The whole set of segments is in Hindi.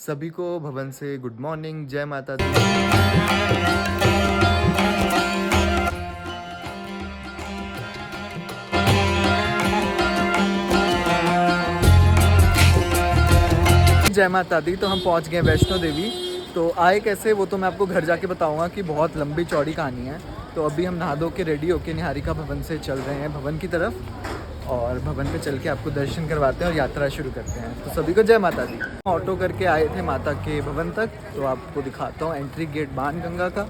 सभी को भवन से गुड मॉर्निंग, जय माता दी। जय माता दी। तो हम पहुंच गए वैष्णो देवी। तो आए कैसे वो तो मैं आपको घर जाके बताऊंगा कि बहुत लंबी चौड़ी कहानी है। तो अभी हम नहा धो के रेडी होके निहारिका भवन से चल रहे हैं भवन की तरफ, और भवन पे चल के आपको दर्शन करवाते हैं और यात्रा शुरू करते हैं। तो सभी को जय माता दी। ऑटो करके आए थे माता के भवन तक, तो आपको दिखाता हूँ एंट्री गेट बाणगंगा का।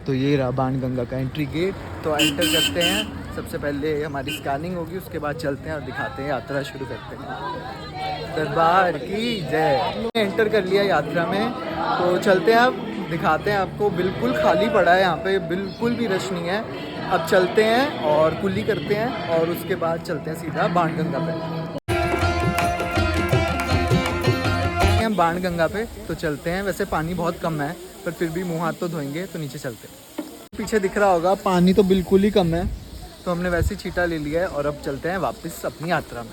तो ये रहा बाणगंगा का एंट्री गेट। तो एंटर करते हैं, सबसे पहले हमारी स्कैनिंग होगी, उसके बाद चलते हैं और दिखाते हैं, यात्रा शुरू करते हैं। दरबार की जय। एंटर कर लिया यात्रा में, तो चलते हैं अब दिखाते हैं आपको। बिल्कुल खाली पड़ा है यहाँ पे, बिल्कुल भी रश नहीं है। अब चलते हैं और कुल्ली करते हैं और उसके बाद चलते हैं सीधा बाणगंगा पे। हम बाणगंगा पे तो चलते हैं। वैसे पानी बहुत कम है, पर फिर भी मुंह हाथ तो धोएंगे, तो नीचे चलते हैं। पीछे दिख रहा होगा पानी तो बिल्कुल ही कम है, तो हमने वैसे ही छींटा ले लिया है और अब चलते हैं वापस अपनी यात्रा में।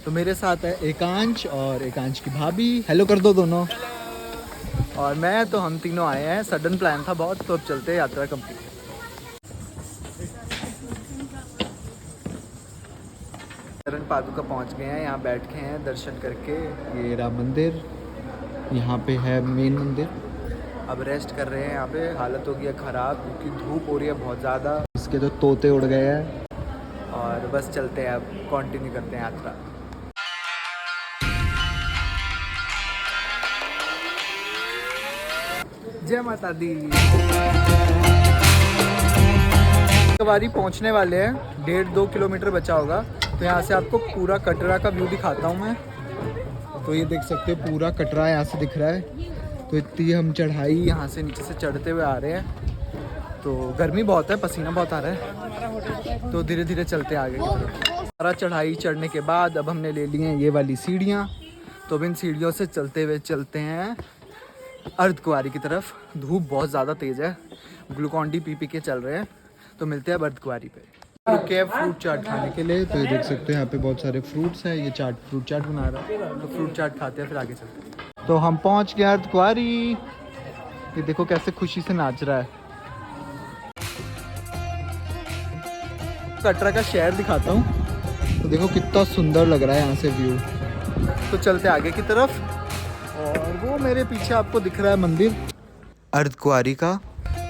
तो मेरे साथ है एकांश और एकांश की भाभी। हेलो कर दो दोनों। और मैं, तो हम तीनों आए हैं, सडन प्लान था बहुत, तो अब चलते हैं, यात्रा कंप्लीट। चरण पादुका पहुंच गए हैं, यहाँ बैठ गए हैं दर्शन करके। ये राम मंदिर यहाँ पे है, मेन मंदिर। अब रेस्ट कर रहे हैं यहाँ पे। हालत हो गई है ख़राब क्योंकि धूप हो रही है बहुत ज़्यादा। इसके तो तोते उड़ गए हैं। और बस चलते हैं, अब कंटिन्यू करते हैं यात्रा। जय माता दी। कवारी पहुँचने वाले हैं, 1.5-2 किलोमीटर बचा होगा। तो यहाँ से आपको पूरा कटरा का व्यू दिखाता हूँ मैं। तो ये देख सकते हो पूरा कटरा यहाँ से दिख रहा है। तो इतनी हम चढ़ाई यहाँ से नीचे से चढ़ते हुए आ रहे हैं। तो गर्मी बहुत है, पसीना बहुत आ रहा है, तो धीरे धीरे चलते आगे की तरफ। सारा चढ़ाई चढ़ने के बाद अब हमने ले ली हैं ये वाली सीढ़ियाँ। तो अब इन सीढ़ियों से चलते हुए चलते हैं अर्धकुंवारी की तरफ। धूप बहुत ज़्यादा तेज़ है, ग्लूकॉन डी पी के चल रहे हैं। तो मिलते हैं अब अर्धकुंवारी पे। रुके हैं फ्रूट चाट खाने के लिए। तो ये देख सकते हैं यहाँ पे बहुत सारे फ्रूट्स हैं। ये फ्रूट चाट बना रहा है, तो फ्रूट चाट खाते हैं, फिर आगे चलते हैं। तो हम पहुँच गए अर्धकुंवारी। ये देखो कैसे खुशी से नाच रहा है। कटरा का शहर दिखाता हूँ। तो देखो कितना सुंदर लग रहा है यहाँ से व्यू। तो चलते आगे की तरफ, और वो मेरे पीछे आपको दिख रहा है मंदिर अर्धकुंवारी का।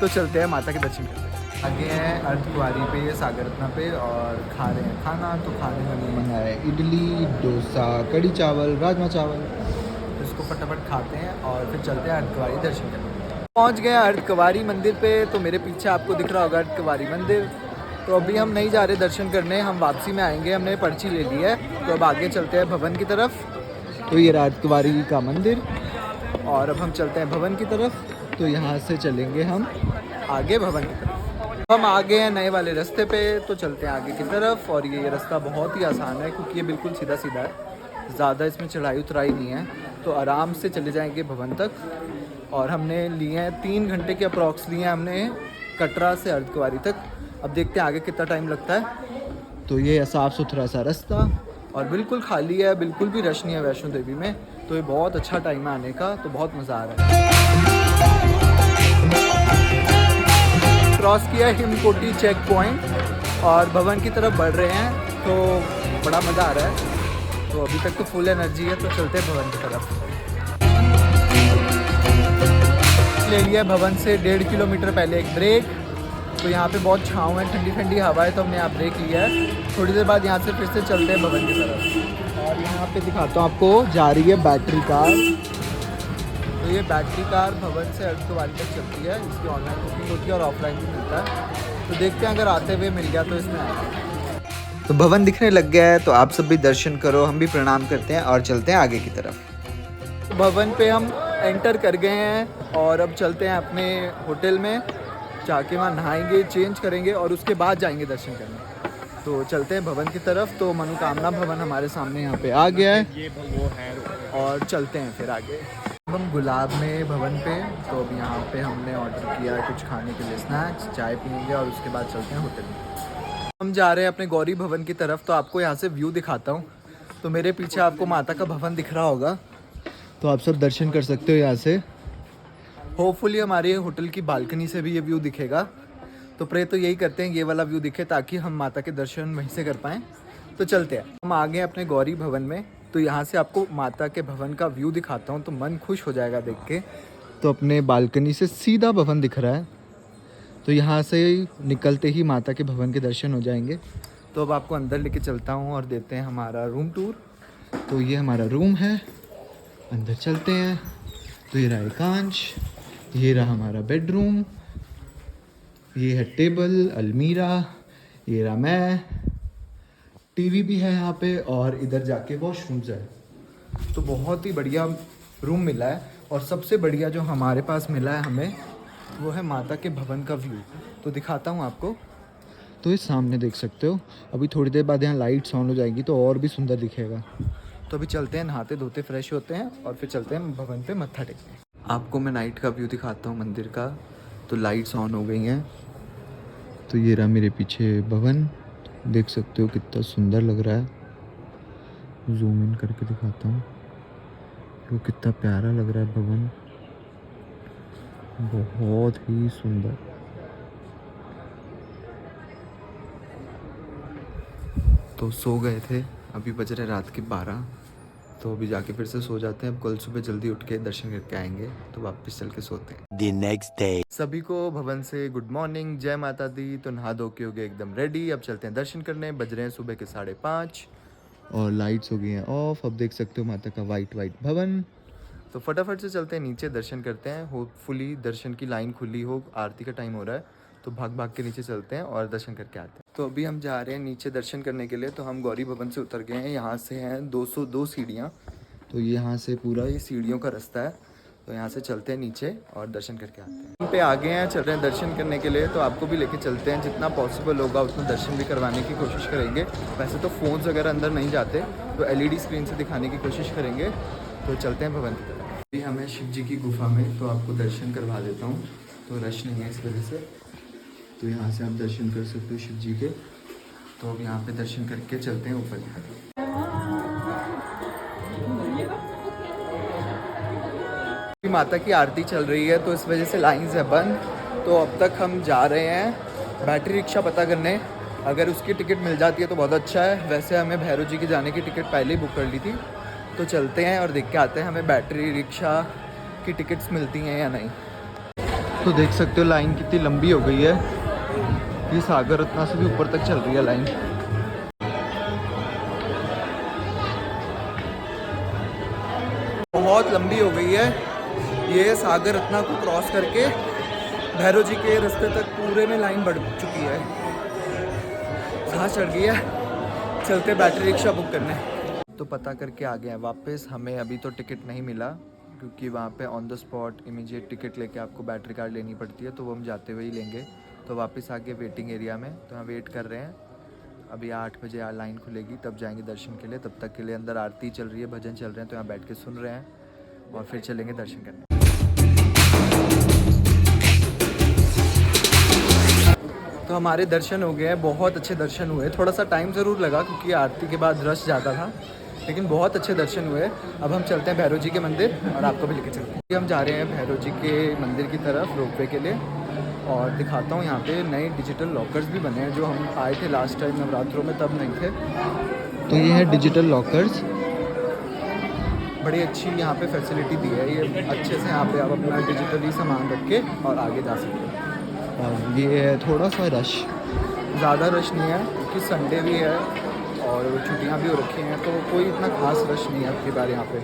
तो चलते हैं माता के दर्शन करते हैं। आगे हैं अर्धकुंवारी पे, सागर रत्ना पे, और खा रहे हैं खाना। तो खाने में मंगाया है इडली, डोसा, कढ़ी चावल, राजमा चावल। तो इसको फटाफट खाते हैं और फिर चलते हैं अर्धकुंवारी दर्शन करने। पहुंच गए अर्धकुंवारी मंदिर पे। तो मेरे पीछे आपको दिख रहा होगा अर्धकुंवारी मंदिर। तो अभी हम नहीं जा रहे दर्शन करने, हम वापसी में आएंगे। हमने पर्ची ले ली है, तो अब आगे चलते हैं भवन की तरफ। तो ये अर्धकुंवारी का मंदिर, और अब हम चलते हैं भवन की तरफ। तो यहाँ से चलेंगे हम आगे भवन की तरफ। हम आ गए हैं नए वाले रास्ते पे, तो चलते हैं आगे की तरफ। और ये रास्ता बहुत ही आसान है क्योंकि ये बिल्कुल सीधा सीधा है, ज़्यादा इसमें चढ़ाई उतराई नहीं है। तो आराम से चले जाएंगे भवन तक। और हमने लिए हैं 3 घंटे के अप्रॉक्स लिए हैं हमने कटरा से अर्धकुंवारी तक। अब देखते हैं आगे कितना टाइम लगता है। तो ये साफ़ सुथरा सा रास्ता और बिल्कुल खाली है, बिल्कुल भी रश नहीं है वैष्णो देवी में। तो ये बहुत अच्छा टाइम है आने का, तो बहुत मज़ा आ रहा है। क्रॉस किया हिमकोटी चेक पॉइंट और भवन की तरफ बढ़ रहे हैं, तो बड़ा मज़ा आ रहा है। तो अभी तक तो फुल एनर्जी है, तो चलते हैं भवन की तरफ। ले लिया भवन से 1.5 किलोमीटर पहले एक ब्रेक। तो यहाँ पे बहुत छाँव है, ठंडी ठंडी हवा है, तो हमने यहाँ ब्रेक लिया है। थोड़ी देर बाद यहाँ से फिर से चलते हैं भवन की तरफ। और यहाँ पे दिखाता हूँ आपको, जा रही है बैटरी कार। तो ये बैटरी कार भवन से अर्धकुंवारी तक चलती है। इसकी ऑनलाइन बुकिंग होती है और ऑफलाइन भी मिलता है। तो देखते हैं, अगर आते हुए मिल गया तो इसमें आएगा। तो भवन दिखने लग गया है, तो आप सब भी दर्शन करो, हम भी प्रणाम करते हैं और चलते हैं आगे की तरफ। भवन पे हम एंटर कर गए हैं और अब चलते हैं अपने होटल में। जाके वहाँ नहाएंगे, चेंज करेंगे और उसके बाद जाएंगे दर्शन करने। तो चलते हैं भवन की तरफ। तो मनोकामना भवन हमारे सामने यहाँ पे आ गया है, ये वो है, और चलते हैं फिर आगे। हम गुलाब में भवन पे। तो अब यहाँ पे हमने ऑर्डर किया है कुछ खाने के लिए, स्नैक्स, चाय पियेंगे और उसके बाद चलते हैं होटल में। हम जा रहे हैं अपने गौरी भवन की तरफ। तो आपको यहाँ से व्यू दिखाता हूँ। तो मेरे पीछे आपको माता का भवन दिख रहा होगा। तो आप सब दर्शन कर सकते हो यहाँ से। होपफुली हमारे होटल की बालकनी से भी ये व्यू दिखेगा, तो प्रे तो यही करते हैं ये वाला व्यू दिखे ताकि हम माता के दर्शन वहीं से कर पाएँ। तो चलते हैं, हम आ गए अपने गौरी भवन में। तो यहाँ से आपको माता के भवन का व्यू दिखाता हूँ, तो मन खुश हो जाएगा देख के। तो अपने बालकनी से सीधा भवन दिख रहा है, तो यहाँ से निकलते ही माता के भवन के दर्शन हो जाएंगे। तो अब आपको अंदर लेके चलता हूँ और देते हैं हमारा रूम टूर। तो ये हमारा रूम है, अंदर चलते हैं। तो ये रहा एकांश, ये रहा हमारा बेडरूम, ये है टेबल, अलमीरा, ये रहा मैं, टीवी भी है यहाँ पे, और इधर जाके वॉशरूम्स है। तो बहुत ही बढ़िया रूम मिला है, और सबसे बढ़िया जो हमारे पास मिला है हमें, वो है माता के भवन का व्यू। तो दिखाता हूँ आपको। तो इस सामने देख सकते हो, अभी थोड़ी देर बाद यहाँ लाइट्स ऑन हो जाएगी तो और भी सुंदर दिखेगा। तो अभी चलते हैं, नहाते धोते फ्रेश होते हैं और फिर चलते हैं भवन पे मत्था टेकने। आपको मैं नाइट का व्यू दिखाता हूँ मंदिर का। तो लाइट्स ऑन हो गई हैं। तो ये रहा मेरे पीछे भवन, देख सकते हो कितना सुंदर लग रहा है। जूम इन करके दिखाता हूँ, तो कितना प्यारा लग रहा है भवन, बहुत ही सुंदर। तो सो गए थे, अभी बज रहे रात के 12, तो अभी जाके फिर से सो जाते हैं। अब कल सुबह जल्दी उठ के दर्शन करके आएंगे, तो वापस चल के सोते हैं। The next day. सभी को भवन से गुड मॉर्निंग, जय माता दी। तो नहा धो के हो गए एकदम रेडी, अब चलते हैं दर्शन करने। बज रहे हैं सुबह के 5:30 और लाइट्स हो गई हैं ऑफ। अब देख सकते हो माता का वाइट भवन। तो फटाफट से चलते हैं नीचे, दर्शन करते हैं। होपफुली दर्शन की लाइन खुली हो, आरती का टाइम हो रहा है, तो भाग भाग के नीचे चलते हैं और दर्शन करके आते हैं। तो अभी हम जा रहे हैं नीचे दर्शन करने के लिए। तो हम गौरी भवन से उतर गए हैं, यहाँ से हैं 202 सीढ़ियाँ। तो ये यहाँ से पूरा ये सीढ़ियों का रास्ता है। तो यहाँ से चलते हैं नीचे और दर्शन करके आते हैं। हम पे आ गए हैं, चल रहे हैं दर्शन करने के लिए। तो आपको भी लेके चलते हैं, जितना पॉसिबल होगा उतना दर्शन भी करवाने की कोशिश करेंगे। वैसे तो फ़ोन्स वगैरह अंदर नहीं जाते, तो LED स्क्रीन से दिखाने की कोशिश करेंगे। तो चलते हैं भवन की तरफ। अभी हमें शिव जी की गुफा में, तो आपको दर्शन करवा देता हूँ। तो रश नहीं है इस वजह से, तो यहाँ से आप दर्शन कर सकते हो शिव जी के। तो अब यहाँ पे दर्शन करके चलते हैं ऊपर की तरफ। माता की आरती चल रही है, तो इस वजह से लाइंस है बंद। तो अब तक हम जा रहे हैं बैटरी रिक्शा पता करने। अगर उसकी टिकट मिल जाती है तो बहुत अच्छा है। वैसे हमें भैरव जी की जाने की टिकट पहले ही बुक कर ली थी। तो चलते हैं और देख के आते हैं हमें बैटरी रिक्शा की टिकट्स मिलती हैं या नहीं। तो देख सकते हो लाइन कितनी लंबी हो गई है, ये सागर रत्ना से भी ऊपर तक चल रही है लाइन। बहुत लंबी हो गई है, ये सागर रत्ना को क्रॉस करके भैरव जी के रास्ते तक पूरे में लाइन बढ़ चुकी है। सांस चढ़ गई है, चलते बैटरी रिक्शा बुक करने। तो पता करके आ गए हैं वापस। हमें अभी तो टिकट नहीं मिला, क्योंकि वहाँ पे on the spot immediate ticket लेके आपको बैटरी कार्ड लेनी पड़ती है, तो वो हम जाते हुए ही लेंगे। तो वापस आके वेटिंग एरिया में, तो हम वेट कर रहे हैं। अभी 8 बजे लाइन खुलेगी, तब जाएंगे दर्शन के लिए। तब तक के लिए अंदर आरती चल रही है, भजन चल रहे हैं, तो यहाँ बैठ के सुन रहे हैं और फिर चलेंगे दर्शन करने। तो हमारे दर्शन हो गए हैं, बहुत अच्छे दर्शन हुए। थोड़ा सा टाइम ज़रूर लगा क्योंकि आरती के बाद रश ज़्यादा था, लेकिन बहुत अच्छे दर्शन हुए। अब हम चलते हैं भैरव जी के मंदिर और आपको भी लेके चलते हैं। हम जा रहे हैं भैरव जी के मंदिर की तरफ रोपवे के लिए, और दिखाता हूँ यहाँ पे नए डिजिटल लॉकर्स भी बने हैं। जो हम आए थे लास्ट टाइम नवरात्रों में, तब नहीं थे। तो ये है डिजिटल लॉकर्स, बड़ी अच्छी यहाँ पे फैसिलिटी दी है। ये अच्छे से यहाँ पे आप अपना डिजिटली सामान रख के और आगे जा सकते हैं। और ये है थोड़ा सा रश, ज़्यादा रश नहीं है क्योंकि संडे भी है और छुट्टियाँ भी हो रखी हैं, तो कोई इतना खास रश नहीं है। आपकी बार यहाँ पे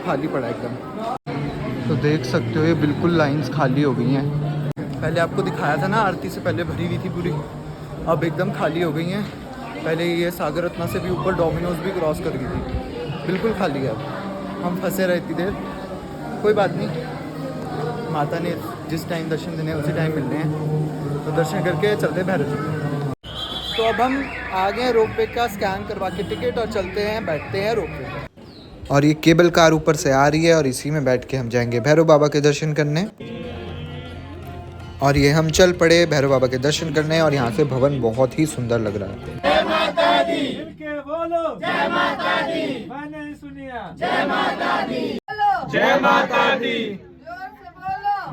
खाली पड़ा एकदम। तो देख सकते हो ये बिल्कुल लाइंस खाली हो गई हैं। पहले आपको दिखाया था ना, आरती से पहले भरी हुई थी पूरी, अब एकदम खाली हो गई हैं। पहले ये सागर रत्ना से भी ऊपर डोमिनोज भी क्रॉस कर गई थी, बिल्कुल खाली है। अब हम फंसे रहे इतनी देर, कोई बात नहीं, माता ने जिस टाइम दर्शन देने उसी टाइम मिलने हैं। तो दर्शन करके चलते हैं भैरव जी। तो अब हम आ गए रोपवे का स्कैन करवा के टिकट और चलते हैं, बैठते हैं रोपवे। और ये केबल कार ऊपर से आ रही है और इसी में बैठ के हम जाएंगे भैरव बाबा के दर्शन करने। और ये हम चल पड़े भैरव बाबा के दर्शन करने, और यहाँ से भवन बहुत ही सुंदर लग रहा है। जय माता दी, मिलके बोलो जय माता दी, मैंने सुनिया जय माता दी, बोलो जय माता दी,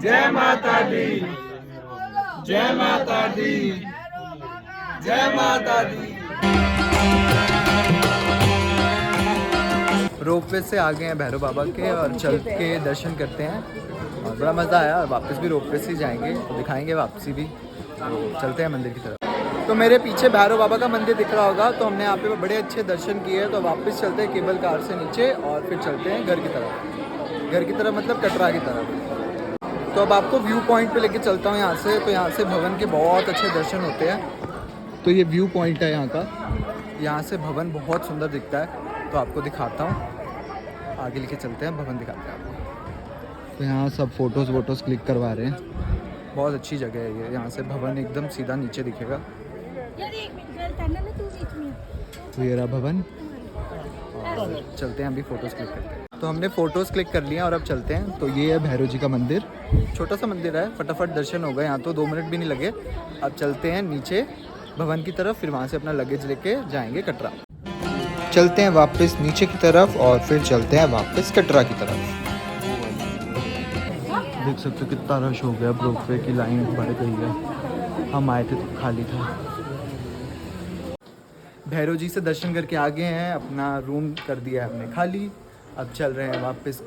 जय माता दी, जय माता दी, जय माता दी। रोपवे से आ गए हैं भैरव बाबा के और चल के दर्शन करते हैं और बड़ा मज़ा आया। और वापस भी रोपवे से जाएंगे तो दिखाएंगे वापसी भी। तो चलते हैं मंदिर की तरफ। तो मेरे पीछे भैरव बाबा का मंदिर दिख रहा होगा, तो हमने यहाँ पे बड़े अच्छे दर्शन किए। तो वापस चलते हैं केबल कार से नीचे और फिर चलते हैं घर की तरफ। घर की तरफ मतलब कटरा की तरफ। तो अब आपको व्यू पॉइंट पे लेके चलता हूँ यहाँ से। तो यहाँ से भवन के बहुत अच्छे दर्शन होते हैं। तो ये व्यू पॉइंट है यहाँ का। यहाँ से भवन बहुत सुंदर दिखता है। तो आपको दिखाता हूँ, आगे लेके चलते हैं, भवन दिखाते हैं आपको। तो यहाँ सब फ़ोटोज़ क्लिक करवा रहे हैं। बहुत अच्छी जगह है ये। यहाँ से भवन एकदम सीधा नीचे दिखेगा। तो ये रहा भवन और चलते हैं अभी फ़ोटोज़ क्लिक करते हैं। तो हमने फ़ोटोज़ क्लिक कर लिया और अब चलते हैं। तो ये है भैरव जी का मंदिर। छोटा सा मंदिर है, फटाफट दर्शन हो गए। यहाँ तो 2 मिनट भी नहीं लगे। अब चलते हैं नीचे भवन की तरफ, फिर वहाँ से अपना लगेज लेके जाएंगे कटरा। चलते हैं वापस नीचे की तरफ और फिर चलते हैं वापस कटरा की तरफ। देख सकते हो कितना रश हो गया। रोपवे की लाइन बढ़ गई है। हम आए थे तो खाली था। भैरव जी से दर्शन करके आ गए हैं। अपना रूम कर दिया है हमने खाली। अब चल रहे हैं वापस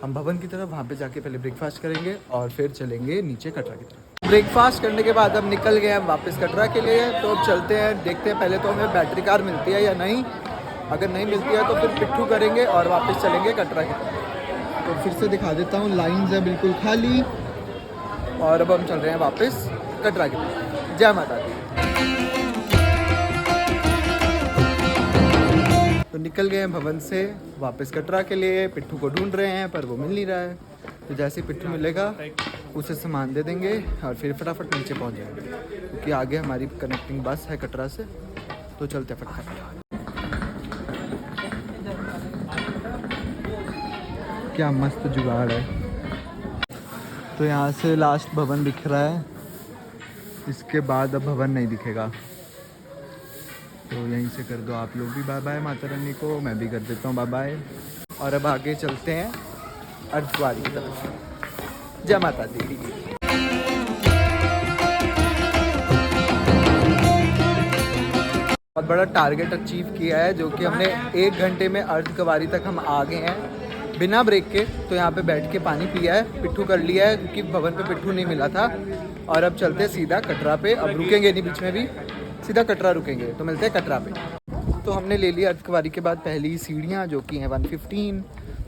हम भवन की तरफ। वहाँ पे जाके पहले ब्रेकफास्ट करेंगे और फिर चलेंगे नीचे कटरा की तरफ। ब्रेकफास्ट करने के बाद अब निकल गए हम वापस कटरा के लिए। तो अब चलते हैं, देखते हैं पहले तो हमें बैटरी कार मिलती है या नहीं। अगर नहीं मिलती है तो फिर पिट्ठू करेंगे और वापस चलेंगे कटरा की तरफ। तो फिर से दिखा देता हूँ, लाइन्स है बिल्कुल खाली। और अब हम चल रहे हैं वापस कटरा की तरफ। जय माता दी। तो निकल गए हैं भवन से वापस कटरा के लिए। पिट्ठू को ढूंढ रहे हैं पर वो मिल नहीं रहा है। तो जैसे ही पिट्ठू मिलेगा उसे सामान दे देंगे और फिर फटाफट नीचे पहुँच जाएंगे, क्योंकि आगे हमारी कनेक्टिंग बस है कटरा से। तो चलते हैं फटाफट। क्या मस्त जुगाड़ है। तो यहाँ से लास्ट भवन दिख रहा है। इसके बाद अब भवन नहीं दिखेगा। तो यहीं से कर दो आप लोग भी बाय बाय माता रानी को। मैं भी कर देता हूँ बाय बाय। और अब आगे चलते हैं अर्धद्वार की तरफ। जय माता दी। बहुत बड़ा टारगेट अचीव किया है, जो कि हमने 1 घंटे में अर्धकुंवारी तक हम आ गए हैं बिना ब्रेक के। तो यहाँ पे बैठ के पानी पिया है, पिट्ठू कर लिया है, क्योंकि भवन पे पिट्ठू नहीं मिला था। और अब चलते हैं सीधा कटरा पे। अब रुकेंगे नहीं बीच में भी, सीधा कटरा रुकेंगे। तो मिलते हैं कटरा पे। तो हमने ले लिया अर्धकुंवारी के बाद पहली सीढ़ियाँ, जो कि हैं 115।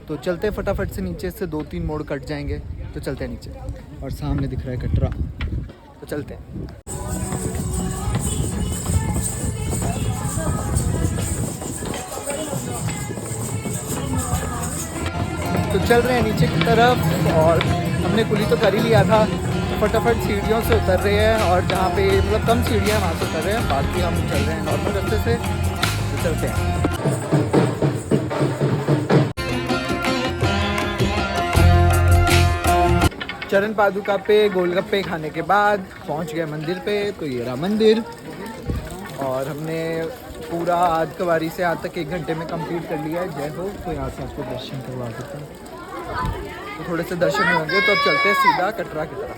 तो चलते हैं फटाफट से, नीचे से 2-3 मोड़ कट जाएंगे। तो चलते हैं नीचे और सामने दिख रहा है कटरा। तो चलते हैं। तो चल रहे हैं नीचे की तरफ और हमने कुली तो कर ही लिया था। फटाफट सीढ़ियों से उतर रहे हैं और जहाँ पे मतलब कम सीढ़ियाँ वहाँ से उतर रहे हैं। बाकी हम चल रहे हैं नॉर्मल रास्ते से। तो चलते हैं। चरण पादुका पे गोलगप्पे खाने के बाद पहुँच गए मंदिर पे। तो ये रहा मंदिर और हमने पूरा अर्धकुंवारी से आज तक 1 घंटे में कंप्लीट कर लिया है। जय हो। तो यहाँ से आपको दर्शन करवा देता हूँ। तो थोड़े से दर्शन होंगे तो अब चलते हैं सीधा कटरा की तरफ।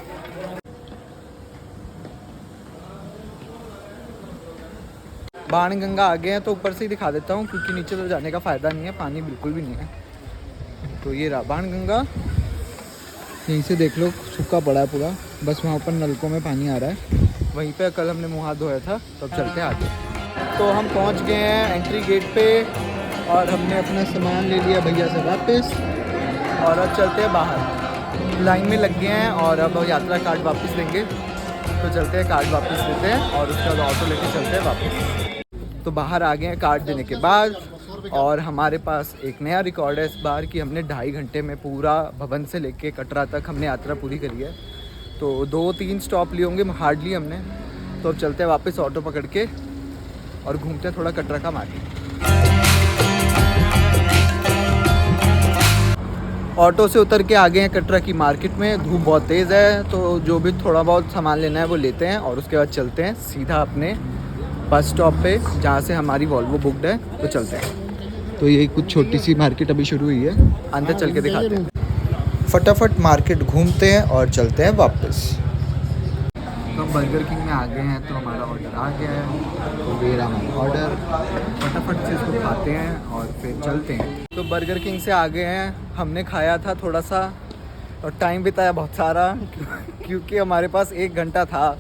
बाणगंगा आ गए हैं तो ऊपर से ही दिखा देता हूँ, क्योंकि नीचे तो जाने का फ़ायदा नहीं है, पानी बिल्कुल भी नहीं है। तो ये रहा बाणगंगा। यहीं से देख लो, सूखा पड़ा है पूरा। बस वहाँ ऊपर नलकों में पानी आ रहा है। वहीं पे कल हमने मुँह हाथ धोया था। तो अब चलते हैं आगे। तो हम पहुंच गए हैं एंट्री गेट पे और हमने अपना सामान ले लिया भैया से वापस। और अब चलते हैं बाहर। लाइन में लग गए हैं और अब यात्रा कार्ड वापस देंगे। तो चलते हैं, कार्ड वापस देते हैं और उसके बाद ऑटो लेके चलते हैं वापस। तो बाहर आ गए हैं कार्ड देने के बाद और हमारे पास एक नया रिकॉर्ड है इस बार कि हमने 2.5 घंटे में पूरा भवन से लेके कटरा तक हमने यात्रा पूरी करी है। तो 2-3 स्टॉप लिए होंगे हार्डली हमने। तो अब चलते हैं वापस ऑटो पकड़ के और घूमते हैं थोड़ा कटरा का मार्केट। ऑटो से उतर के आ गए हैं कटरा की मार्केट में। धूप बहुत तेज़ है, तो जो भी थोड़ा बहुत सामान लेना है वो लेते हैं और उसके बाद चलते हैं सीधा अपने बस स्टॉप पे, जहाँ से हमारी वॉल्वो बुकड है। तो चलते हैं। तो ये कुछ छोटी सी मार्केट अभी शुरू हुई है, अंदर चल के दिखाते हैं। फटाफट मार्केट घूमते हैं और चलते हैं वापस। तो हम बर्गर किंग में आ गए हैं, तो हमारा ऑर्डर आ गया है। तो ये रहा हमारा ऑर्डर, फटाफट से इसको खाते हैं और फिर चलते हैं। तो बर्गर किंग से आ गए हैं, हमने खाया था थोड़ा सा और टाइम बिताया बहुत सारा क्योंकि हमारे पास 1 घंटा था।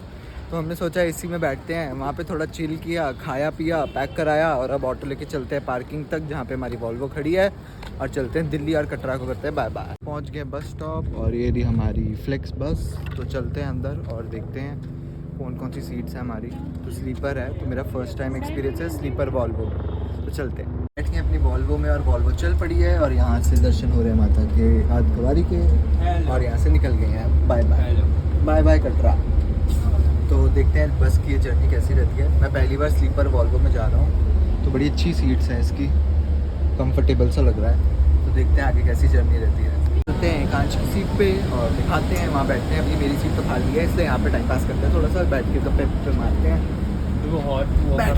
तो हमने सोचा इसी में बैठते हैं, वहाँ पे थोड़ा चिल किया, खाया पिया, पैक कराया और अब ऑटो लेके चलते हैं पार्किंग तक जहाँ पे हमारी वॉल्वो खड़ी है और चलते हैं दिल्ली और कटरा को करते हैं बाय बाय। पहुँच गए बस स्टॉप और ये रही हमारी फ्लेक्स बस। तो चलते हैं अंदर और देखते हैं कौन कौन सी सीट्स हैं हमारी। तो स्लीपर है, तो मेरा फर्स्ट टाइम एक्सपीरियंस है स्लीपर वॉल्वो में। तो चलते हैं, बैठ के अपनी वॉल्वो में और वॉल्वो चल पड़ी है और यहाँ से दर्शन हो रहे हैं माता के अर्धकुंवारी के और यहाँ से निकल गए हैं। Bye bye bye bye Katra. तो देखते हैं बस की ये जर्नी कैसी रहती है। मैं पहली बार स्लीपर वॉल्वो में जा रहा हूँ, तो बड़ी अच्छी सीट्स हैं इसकी, कंफर्टेबल सा लग रहा है। तो देखते हैं आगे कैसी जर्नी रहती है। चलते हैं कांच की सीट पे और दिखाते हैं, वहाँ बैठते हैं। अभी मेरी सीट तो खाली है, इसलिए यहाँ पे टाइम पास करते हैं थोड़ा सा, बैठ के गप्पे पे मारते हैं। बैठ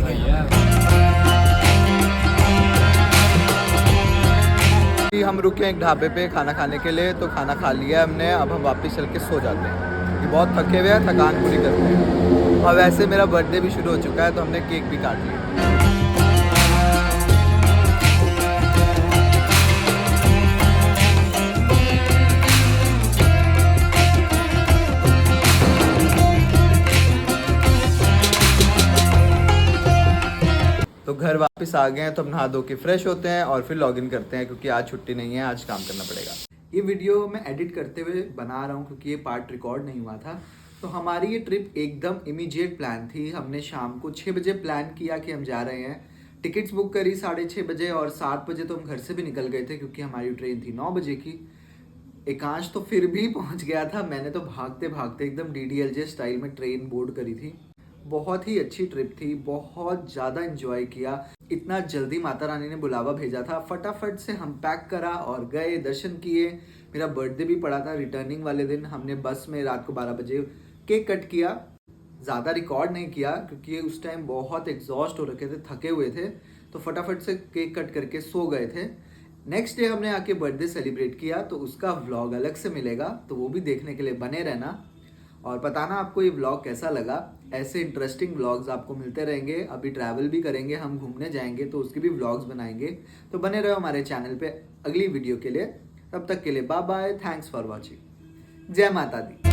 गए हम रुके एक ढाबे पे खाना खाने के लिए, तो खाना खा लिया हमने। अब हम वापस चल के सो जाते हैं क्योंकि बहुत थके हुए हैं, थकान पूरी करते हैं। और वैसे मेरा बर्थडे भी शुरू हो चुका है, तो हमने केक भी काट लिया। तो घर वापस आ गए हैं, तो हम नहा धो के फ्रेश होते हैं और फिर लॉगिन करते हैं क्योंकि आज छुट्टी नहीं है, आज काम करना पड़ेगा। ये वीडियो मैं एडिट करते हुए बना रहा हूँ क्योंकि ये पार्ट रिकॉर्ड नहीं हुआ था। तो हमारी ये ट्रिप एकदम इमीडिएट प्लान थी। हमने शाम को 6 बजे प्लान किया कि हम जा रहे हैं, टिकट्स बुक करी 6:30 बजे और 7 बजे तो हम घर से भी निकल गए थे क्योंकि हमारी ट्रेन थी 9 बजे की। एकांश तो फिर भी पहुंच गया था, मैंने तो भागते भागते एकदम DDLJ स्टाइल में ट्रेन बोर्ड करी थी। बहुत ही अच्छी ट्रिप थी, बहुत ज़्यादा एंजॉय किया। इतना जल्दी माता रानी ने बुलावा भेजा था, फटाफट से हम पैक करा और गए, दर्शन किए। मेरा बर्थडे भी पड़ा था रिटर्निंग वाले दिन। हमने बस में रात को 12 बजे केक कट किया। ज़्यादा रिकॉर्ड नहीं किया क्योंकि उस टाइम बहुत एग्जॉस्ट हो रखे थे, थके हुए थे, तो फटाफट से केक कट करके सो गए थे। नेक्स्ट डे हमने आके बर्थडे सेलिब्रेट किया, तो उसका व्लॉग अलग से मिलेगा, तो वो भी देखने के लिए बने रहना और बताना आपको ये व्लॉग कैसा लगा। ऐसे इंटरेस्टिंग व्लॉग्स आपको मिलते रहेंगे। अभी ट्रैवल भी करेंगे, हम घूमने जाएंगे तो उसके भी व्लॉग्स बनाएंगे। तो बने रहो हमारे चैनल पे अगली वीडियो के लिए। तब तक के लिए bye bye, thanks for watching, जय माता दी।